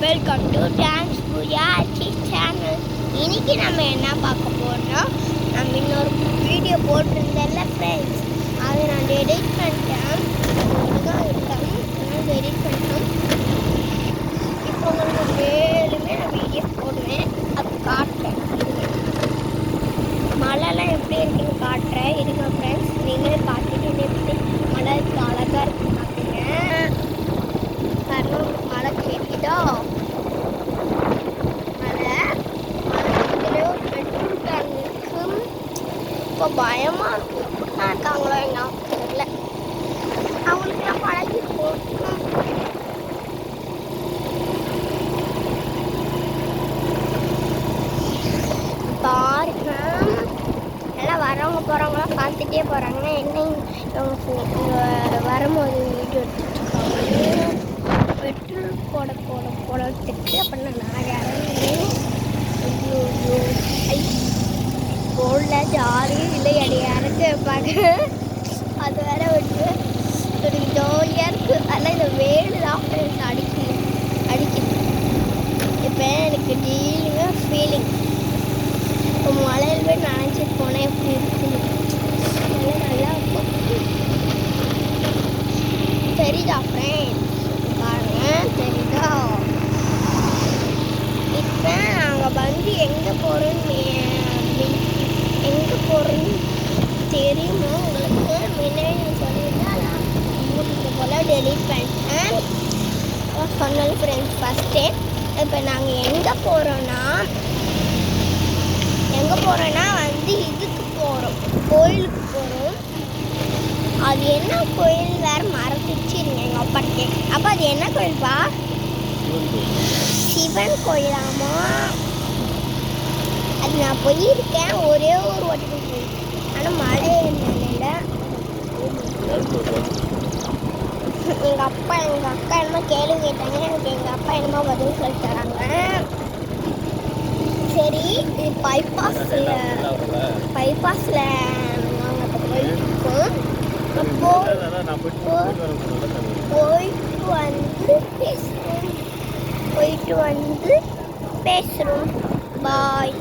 Welcome to dance Pooja channel. இன்னைக்கு நம்ம என்ன பார்க்க போறோம்னா, நம்ம இன்னொரு வீடியோ போட்டிருந்தேன்ல ஃப்ரெண்ட்ஸ், அதை நான் எடிட் பண்ணிட்டேன். எடிட் பண்ணிட்டோம். இப்போ உங்களுக்கு மேலுமே நான் வீடியோ போடுவேன், அது காட்டுறேன். மழைலாம் எப்படி இருக்குன்னு காட்டுறேன். இருங்க ஃப்ரெண்ட்ஸ், நீங்களே பார்த்துட்டு எப்படி மழை அழகாக இருக்கு பார்த்துங்க. காரணம் மழை கேட்குதா, இப்போ பயமாக இருக்கும். இருக்காங்களோ என்ன தெரியல, அவங்களுக்குலாம் பழகிருக்கும். பாருங்க, எல்லாம் வரவங்க போகிறவங்களாம் பார்த்துட்டே போகிறாங்கன்னா என்ன இவங்க வரும்போது வீடியோ எடுத்துருக்காங்க. பெட்ரோல் போடுறதுக்கு அப்படின்னா நான் யாரும் போடல ஜாலியும் இல்லை இடையாருக்கு வைப்பாங்க. அது வேற விட்டு ஒரு ஜாலியாக இருக்குது. அதெல்லாம் இந்த வேலு தான் அடிக்குது. இப்போ எனக்கு டீலிங்க ஃபீலிங். இப்போ மழையில் போய் நினச்சிட்டு போனேன் எப்படி இருக்குது, நல்லா இருக்கும். சரிதா ஃப்ரெண்ட்ஸ், பாருங்க தெரியுதா. இப்போ நாங்கள் வந்து எங்கே போகிறோன்னு தெரியுமா உங்களுக்கு? முன்னாடி சொல்லியிருந்தேன், நான் உங்களுக்கு போல் டெலிட் பண்ணிட்டேன். சொன்னது ஃப்ரெண்ட்ஸ் ஃபஸ்ட்டே. இப்போ நாங்கள் எங்கே போகிறோன்னா வந்து இதுக்கு போகிறோம், கோயிலுக்கு போகிறோம். அது என்ன கோயில் வேறு மறந்துச்சு. எங்கள் அப்பா கேட்க, அப்போ அது என்ன கோயில்ப்பா? சிவன் கோயிலாமா? அது நான் போயிருக்கேன், ஒரே ஒரு வாட்டி போயிருக்கேன். ஆனால் மழை என்னல எங்கள் அப்பா எங்கள் அக்கா என்னமோ கேள்வி கேட்டாங்க. எனக்கு எங்கள் அப்பா என்னமோ பதில் சொல்லி தராங்க. சரி, இது பைபாஸில் நாங்கள் இப்போ போயிருக்கோம். போயிட்டு வந்து பேசுகிறோம். பாய்.